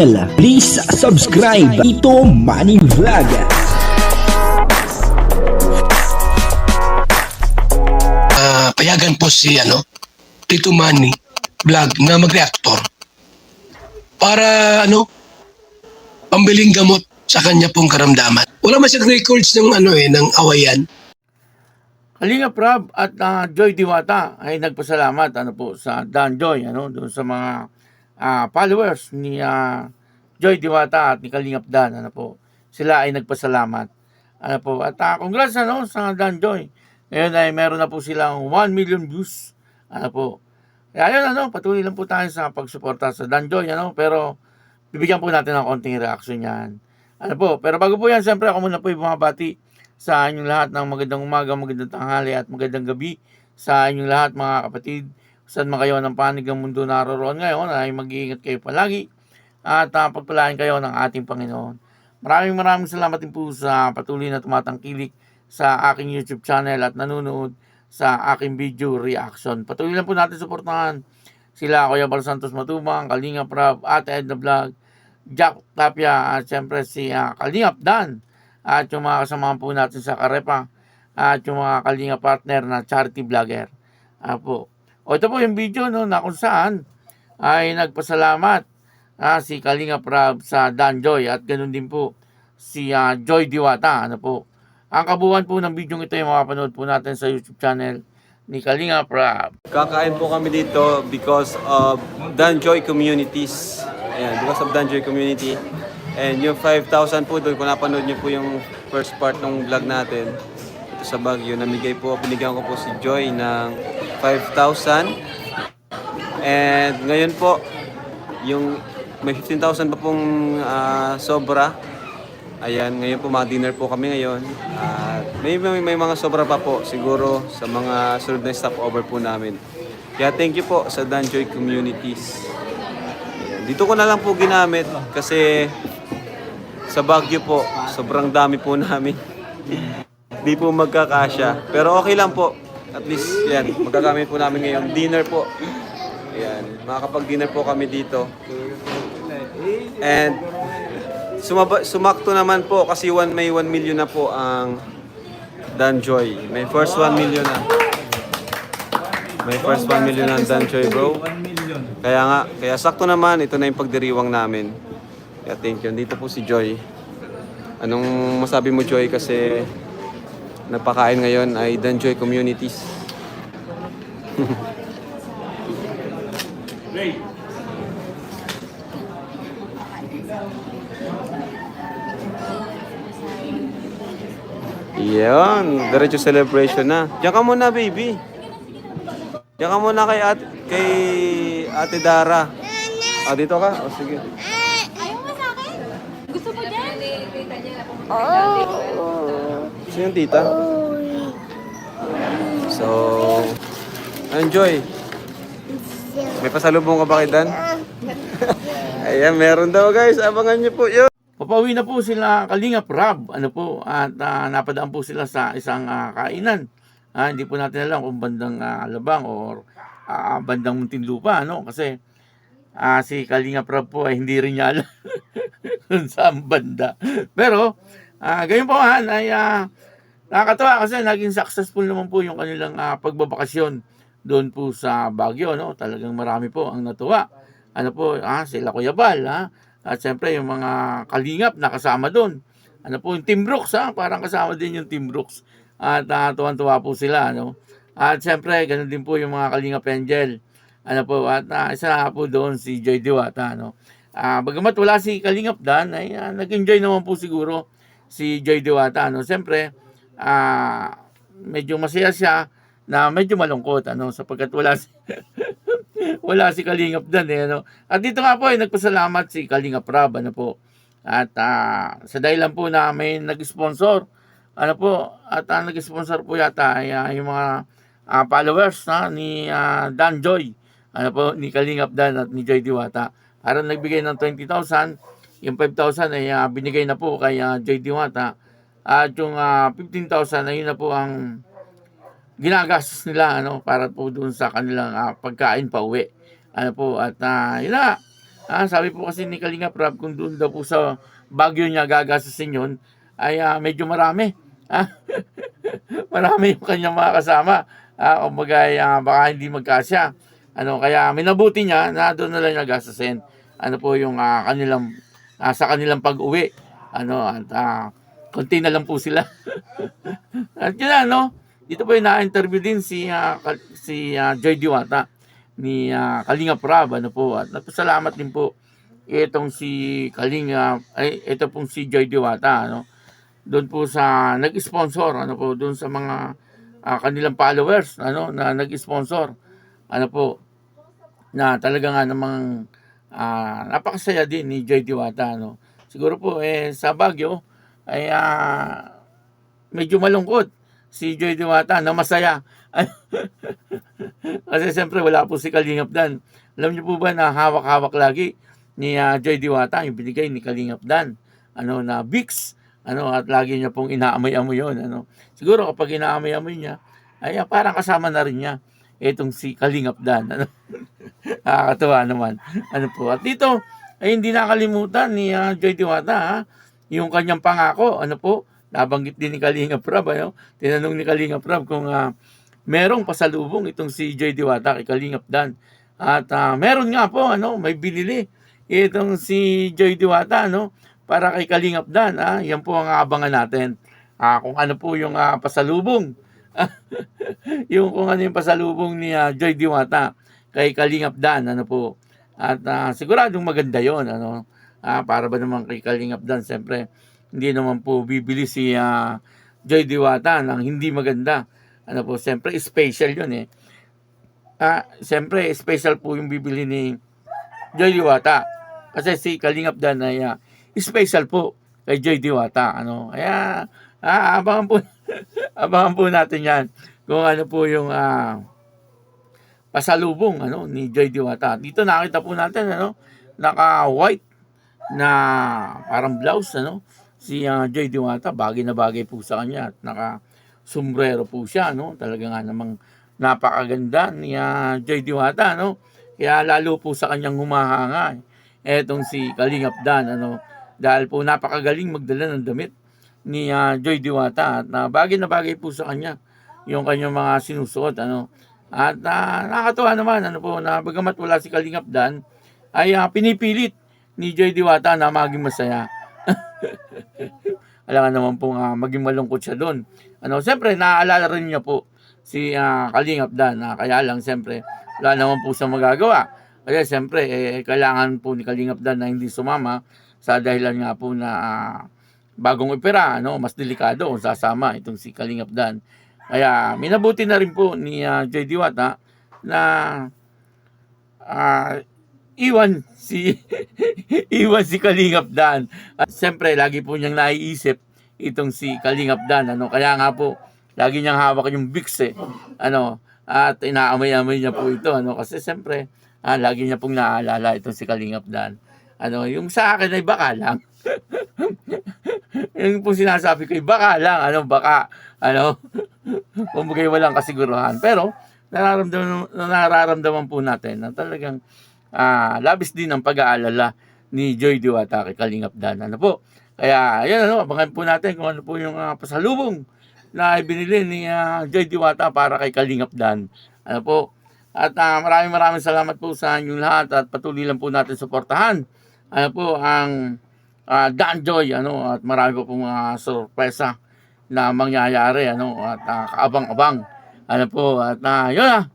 Please subscribe Ito Money Vlog. Payagan po si Tito Manny Vlog na mag-reactor para pambiling gamot sa kanya pong karamdaman. Wala man siyang records ng ng awayan. Kalingap Rab at Joy Diwata ay nagpasalamat sa Dan Joy doon sa mga followers ni Joy Diwata at ni Kalingap Dan sila ay nagpasalamat at congrats sa Dan Joy. Ngayon ay meron na po silang 1 million views kaya yun patuloy lang po tayo sa pagsuporta sa Dan Joy pero bibigyan po natin ng konting reaction yan pero bago po yan, siyempre ako muna po bumabati sa inyong lahat ng magandang umaga, magandang tanghali at magandang gabi sa inyong lahat mga kapatid. Saan man kayo ng panig ng mundo naroroon ngayon ay mag-iingat kayo palagi at pagpalain kayo ng ating Panginoon. Maraming salamat din po sa patuloy na tumatangkilik sa aking YouTube channel at nanonood sa aking video reaction. Patuloy lang po natin suportahan sila Kuya Bal Santos Matubang, Kalingap Rab, Ate Edna Vlog, Jack Tapia at siyempre si Kalingap Dan at yung mga kasamahan po natin sa Karepa at yung mga Kalingap partner na charity vlogger. Ito po yung video na kung saan ay nagpasalamat si Kalingap Rab sa Dan Joy at ganoon din po si Joy Diwata. Ang kabuuan po ng video ito ay mapapanood po natin sa YouTube channel ni Kalingap Rab. Kakain po kami dito because of Dan Joy Communities. Ayan, because of Dan Joy Community. And yung 5,000 po doon, kung napanood niyo po yung first part ng vlog natin, ito sa Baguio, binigyan ko po si Joy ng 5,000. And ngayon po, yung may 15,000 pa pong sobra. Ayan, ngayon po dinner po kami ngayon. At may mga sobra pa po siguro sa mga sunod na stopover po namin. Kaya thank you po sa Dan Joy Communities. Ayan, dito ko na lang po ginamit kasi sa Baguio po, sobrang dami po namin. Di po magkakasya. Pero okay lang po. At least, yan, magagamit po namin ngayon. Dinner po. Ayan, makakapag-dinner po kami dito. And sumakto naman po kasi may 1 million na po ang Dan Joy. May first 1 million na. May first 1 million na Dan Joy, bro. Kaya sakto naman, ito na yung pagdiriwang namin. Kaya thank you. Dito po si Joy. Anong masabi mo, Joy? Kasi napakain ngayon ay Dan Joy Communities. Yan, diretso celebration na. Diyan ka muna, baby. Diyan ka muna kay Ate Dara. Dito ka? Sige. Ayaw mo sa akin? Gusto mo dyan? Sino yung tita? So, enjoy. May pasalubong ka ba kay Dan? Ayan, meron daw guys. Abangan niyo po yun. Papauwi na po sila Kalingap Rab at napadaan po sila sa isang kainan. Hindi po natin alam kung bandang Alabang or bandang Muntinlupa kasi si Kalingap Rab po ay hindi rin niya alam kung saan banda. Pero gayon po ay nakakatawa kasi naging successful naman po yung kanilang pagbabakasyon doon po sa Baguio. Talagang marami po ang natuwa. Sila Kuya Bal at siyempre yung mga Kalingap na kasama doon. Yung Team Brooks parang kasama din yung Team Brooks. At tuwan-tuwa po sila At siyempre ganoon din po yung mga Kalingap Angel. At isa po doon si Joy Diwata bagamat wala si Kalingap Dan ay nag-enjoy naman po siguro si Joy Diwata Siyempre medyo masaya siya na medyo malungkot sapagkat wala si Kalingap Dan At dito nga po ay nagpasalamat si Kalingap Rab At sa dahilan po na may nag-sponsor at nag-sponsor po yata ay yung mga followers ni Dan Joy ni Kalingap Dan at ni Joy Diwata. Parang nagbigay ng 20,000, yung 5,000 ay binigay na po kay Joy Diwata at yung 15,000 ay yun na po ang ginagastos nila para po doon sa kanilang pagkain pa uwi. Yun na. Sabi po kasi ni Kalinga Prab, kung doon daw po sa Baguio niya gagastusin yun, ay medyo marami. Ah, marami yung kanyang mga kasama. Kumbaga, baka hindi magkasya. Kaya minabuti niya na doon na lang niya gastusin. Po yung kanilang, sa kanilang pag-uwi. Konti na lang po sila. At yun dito po yung na-interview din si Joy Diwata ni Kalinga Prab, at napasalamat din po itong si ito pong si Joy Diwata, doon po sa nag-sponsor, doon sa mga kanilang followers, na nag-sponsor, po, na talaga nga namang napakasaya din ni Joy Diwata, Siguro po, sa Baguio, ay medyo malungkot si Joy Diwata na masaya. Kasi siyempre wala po si Kalingap Dan. Alam niyo po ba na hawak-hawak lagi ni Joy Diwata yung binigay ni Kalingap Dan, na Vicks, at lagi niya pong inaamoy-amoy yun, Siguro kapag inaamoy-amoy niya, ay parang kasama na rin niya itong si Kalingap Dan, Nakakatuwa naman. Po. At dito ay hindi nakalimutan ni Joy Diwata, yung kanyang pangako, po, nabanggit din ni Kalinga Prab, tinanong ni Kalinga Prab kung merong pasalubong itong si Joy Diwata kay Kalingap Dan. At meron nga po, may binili itong si Joy Diwata, para kay Kalingap Dan. Yan po ang abangan natin. Kung ano po yung pasalubong. Kung ano yung pasalubong ni Joy Diwata kay Kalingap Dan, po. At siguradong maganda yon, para ba naman kay Kalingap Dan, siyempre, hindi naman po bibili si Joy Diwata ng hindi maganda. Po, siyempre, special yun siyempre, special po yung bibili ni Joy Diwata. Kasi si Kalingap Dan ay special po kay Joy Diwata. Kaya, abangan po, abangan po natin yan kung ano po yung pasalubong ni Joy Diwata. Dito nakita po natin naka-white na parang blouse si Joy Diwata, bagay na bagay po sa kanya, at naka-sombrero po siya, talaga nga namang napakaganda ni Joy Diwata, kaya lalo po sa kanyang humahanga etong si Kalingap Dan, dahil po napakagaling magdala ng damit ni Joy Diwata, at bagay na bagay po sa kanya yung kanyang mga sinusuot, at nakakatuwa naman po, na bagamat wala si Kalingap Dan, ay pinipilit ni Joy Diwata na maging masaya. Alam naman po maging malungkot siya doon. Siyempre, naaalala rin niya po si Kalingap Dan, kaya lang siyempre, wala naman po siyang magagawa. Kaya siyempre, kailangan po ni Kalingap Dan na hindi sumama sa dahilan nga po na bagong opera, mas delikado kung sasama itong si Kalingap Dan. Kaya minabuti na rin po ni Joy Diwata na iwan si Kalingap Dan. At siyempre, lagi po niyang naiisip itong si Kalingap Dan. Kaya nga po, lagi niyang hawak yung Vicks at inaamoy-amoy niya po ito. Kasi siyempre, lagi niya pong naaalala itong si Kalingap Dan. Yung sa akin ay baka lang. Yung po sinasabi ko, baka lang, baka, kumbaga walang kasiguruhan. Pero, nararamdaman po natin na talagang labis din ang pag-aalala ni Joy Diwata kay Kalingap Dan. Po. Kaya, ayan, abangan po natin kung ano po yung pasalubong na ibinili ni Joy Diwata para kay Kalingap Dan. Po. At maraming salamat po sa inyong lahat, at patuloy lang po natin suportahan po ang Dan Joy, at marami po pong sorpresa na mangyayari, at kaabang-abang. Po, at yun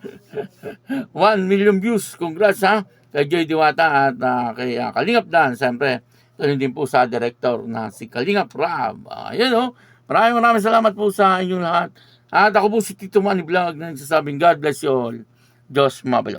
1 million views. Congrats kay Joy Diwata at kay Kalingap Dan. Siyempre, ganun din po sa director na si Kalinga Prab. Maraming salamat po sa inyong lahat. At ako po si Tito Manny Vlog na nagsasabing God bless you all. Diyos mabalo.